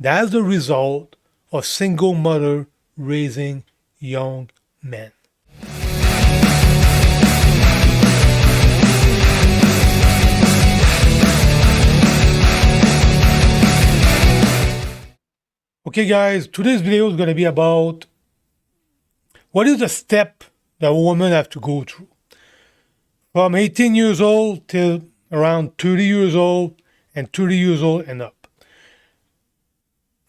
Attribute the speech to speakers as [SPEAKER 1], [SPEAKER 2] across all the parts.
[SPEAKER 1] That's the result of single mother raising young men. Okay, guys, today's video is going to be about what is the step that a woman have to go through from 18 years old till around 30 years old and 30 years old and up.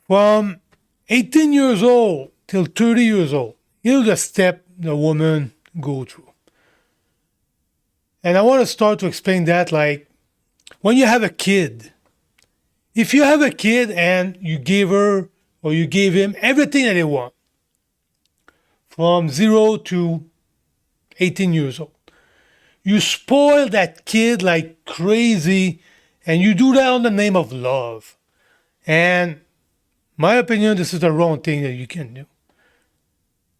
[SPEAKER 1] From 18 years old till 30 years old, here's the step the woman go through. And I want to start to explain that like when you have a kid, if you have a kid and you gave her or you gave him everything that they want from 0 to 18 years old, you spoil that kid like crazy and you do that on the name of love. And my opinion, this is the wrong thing that you can do.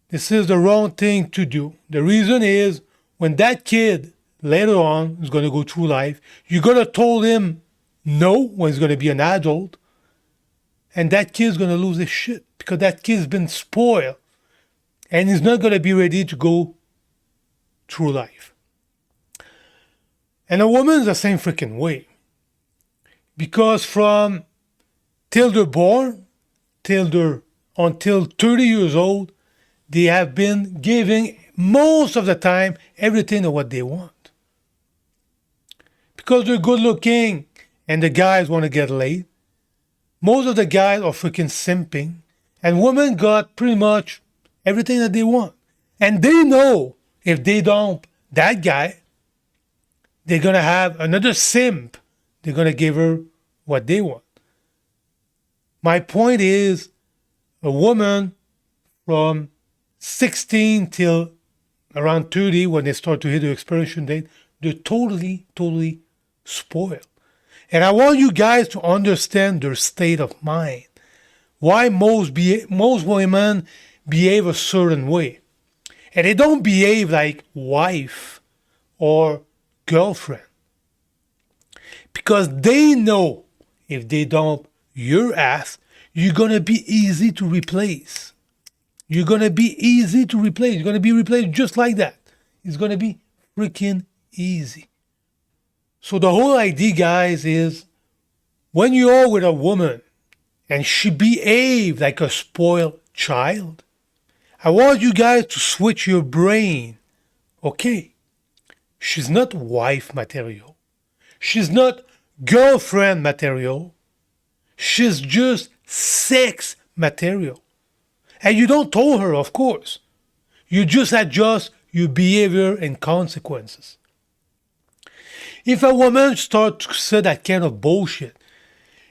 [SPEAKER 1] This is the wrong thing to do. The reason is when that kid later on is going to go through life, you're going to tell him no when he's going to be an adult. And that kid's going to lose his shit because that kid's been spoiled and he's not going to be ready to go through life. And a woman's the same freaking way. Because from till they're born, until 30 years old, they have been giving most of the time everything of what they want. Because they're good looking and the guys want to get laid. Most of the guys are freaking simping, and women got pretty much everything that they want. And they know if they dump that guy, they're going to have another simp. They're going to give her what they want. My point is, a woman from 16 till around 30, when they start to hit their expiration date, they're totally spoiled. And I want you guys to understand their state of mind. Why most women behave a certain way. And they don't behave like wife or girlfriend. Because they know if they dump your ass, you're going to be easy to replace. You're going to be easy to replace. You're going to be replaced just like that. It's going to be freaking easy. So the whole idea, guys, is when you are with a woman and she behaves like a spoiled child, I want you guys to switch your brain. Okay, she's not wife material. She's not girlfriend material. She's just sex material. And you don't tell her, of course. You just adjust your behavior and consequences. If a woman starts to say that kind of bullshit,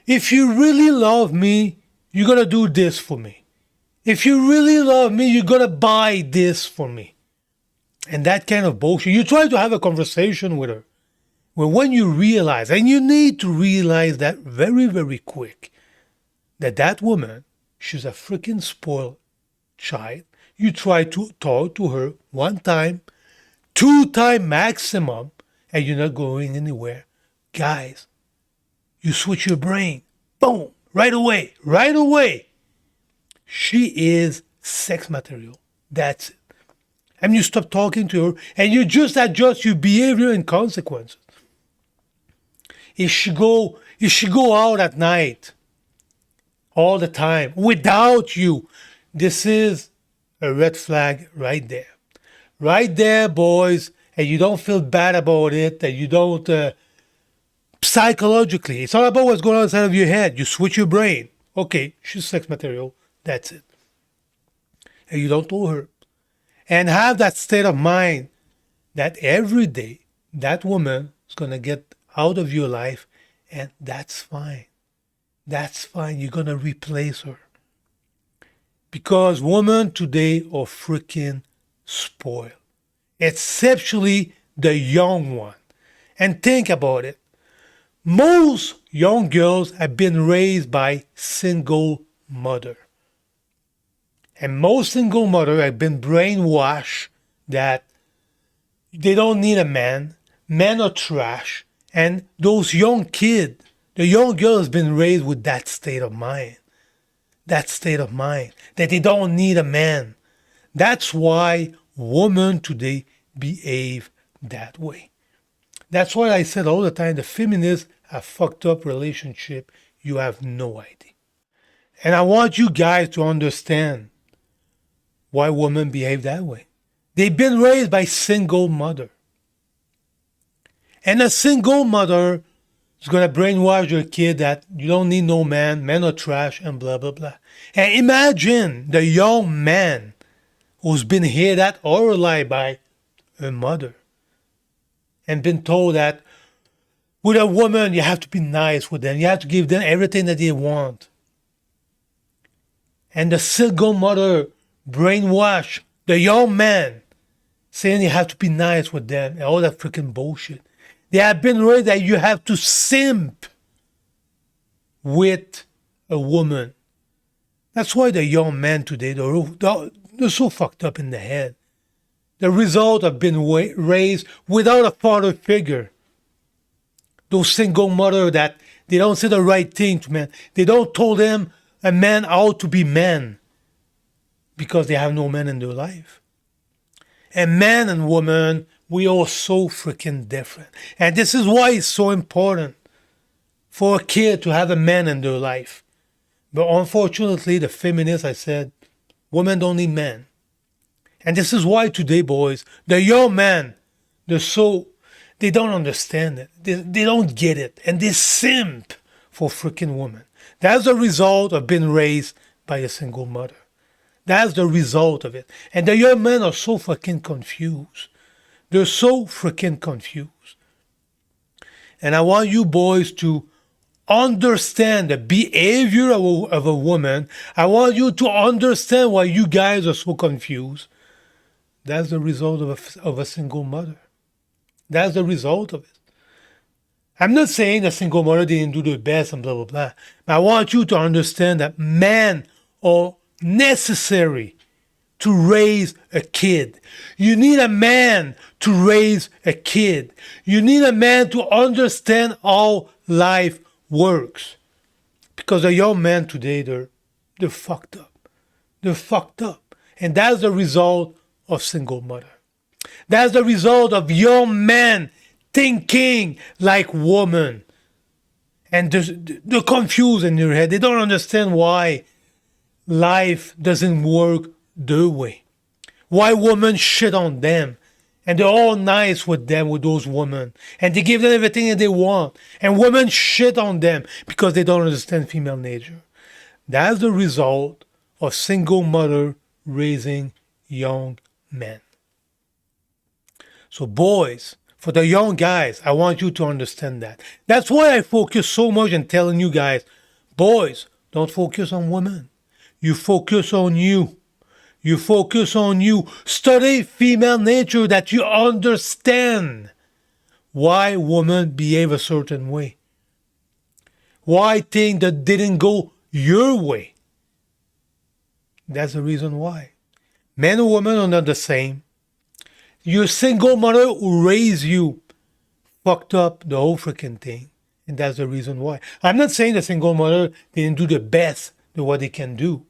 [SPEAKER 1] if you really love me, you're going to do this for me. If you really love me, you're going to buy this for me. And that kind of bullshit. You try to have a conversation with her. Well, when you realize, and you need to realize that very quick, that woman, she's a freaking spoiled child. You try to talk to her one time, 2 times maximum, and you're not going anywhere. Guys, you switch your brain. Boom, right away. She is sex material. That's it. And you stop talking to her and you just adjust your behavior and consequences. If she go out at night all the time without you, this is a red flag right there. Right there, boys. And you don't feel bad about it, and you don't psychologically. It's all about what's going on inside of your head. You switch your brain. Okay, she's sex material. That's it. And you don't tell her. And have that state of mind that every day that woman is going to get out of your life, and that's fine. That's fine. You're going to replace her. Because women today are freaking spoiled. Especially the young one. And think about it. Most young girls have been raised by single mother. And most single mothers have been brainwashed that they don't need a man. Men are trash. And those young kids, the young girl has been raised with that state of mind. that state of mind, that they don't need a man. That's why women today behave that way. That's why I said all the time the feminists have fucked up relationship. You have no idea. And I want you guys to understand why women behave that way. They've been raised by single mother. And a single mother is going to brainwash your kid that you don't need no man, men are trash, and blah, blah, blah. And imagine the young man who's been hit at or life by a mother and been told that with a woman, you have to be nice with them. You have to give them everything that they want. And the single mother brainwash the young man saying you have to be nice with them and all that freaking bullshit. They have been raised that you have to simp with a woman. That's why the young men today, they're so fucked up in the head. The result of being raised without a father figure. Those single mothers that they don't say the right thing to men. They don't tell them a man how to be man because they have no man in their life. And man and woman, we are so freaking different. And this is why it's so important for a kid to have a man in their life. But unfortunately, the feminists, I said, women don't need men. And this is why today, boys, the young men, they don't understand it. They don't get it. And they simp for freaking women. That's the result of being raised by a single mother. That's the result of it. And the young men are so fucking confused. They're so freaking confused. And I want you boys to understand the behavior of a woman. I want you to understand why you guys are so confused. That's the result of a single mother. That's the result of it. I'm not saying the single mother didn't do their best and blah, blah, blah. But I want you to understand that men are necessary to raise a kid. You need a man to raise a kid. You need a man to understand how life works. Because the young men today, they're fucked up. They're fucked up. And that's the result of single mother. That's the result of young men thinking like women. And they're confused in their head. They don't understand why life doesn't work their way. Why women shit on them. And they're all nice with them, with those women. And they give them everything that they want. And women shit on them because they don't understand female nature. That's the result of single mother raising young men. So boys, for the young guys, I want you to understand that. That's why I focus so much on telling you guys, boys, don't focus on women. You focus on you. You focus on you. Study female nature that you understand why women behave a certain way. Why things that didn't go your way. That's the reason why. Men and women are not the same. Your single mother who raised you fucked up the whole freaking thing. And that's the reason why. I'm not saying the single mother didn't do the best of what they can do.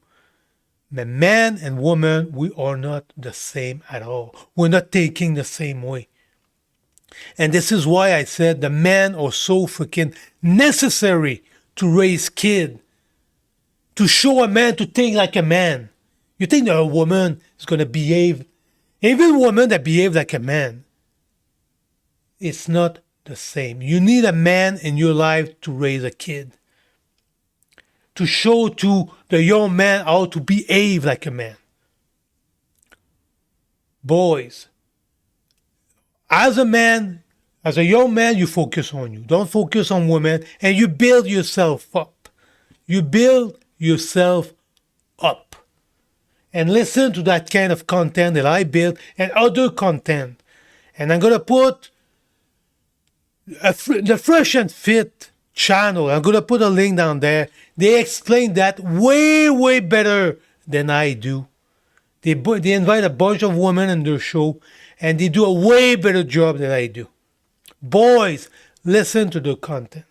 [SPEAKER 1] But man and woman, we are not the same at all. We're not taking the same way. And this is why I said the men are so freaking necessary to raise kids. To show a man to think like a man. You think that a woman is going to behave, even a woman that behaves like a man, it's not the same. You need a man in your life to raise a kid. To show to the young man how to behave like a man. Boys, as a man, as a young man, you focus on you. Don't focus on women, and you build yourself up. You build yourself up. And listen to that kind of content that I build and other content. And I'm going to put the Fresh and Fit channel. I'm going to put a link down there. They explain that way, way better than I do. They invite a bunch of women in their show, and they do a way better job than I do. Boys, listen to the content.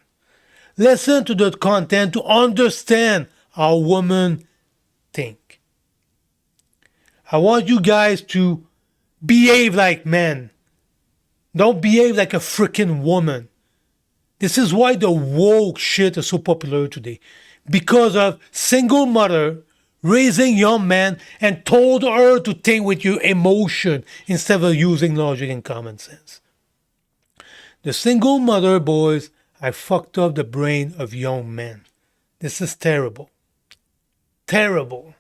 [SPEAKER 1] Listen to the content to understand how women think. I want you guys to behave like men. Don't behave like a freaking woman. This is why the woke shit is so popular today. Because of single mother raising young men and told her to think with your emotion instead of using logic and common sense. The single mother, boys, I fucked up the brain of young men. This is terrible. Terrible.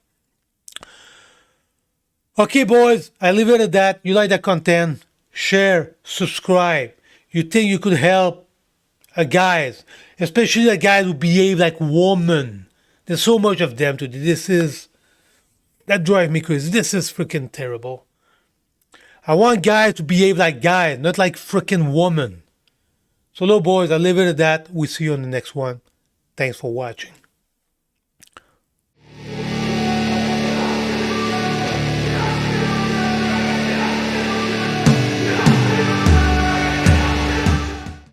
[SPEAKER 1] Okay, boys, I leave it at that. You like the content? Share, subscribe. You think you could help guys, especially the guys who behave like women. There's so much of them today. That drives me crazy. This is freaking terrible. I want guys to behave like guys, not like freaking women. So, look, boys, I leave it at that. We'll see you on the next one. Thanks for watching.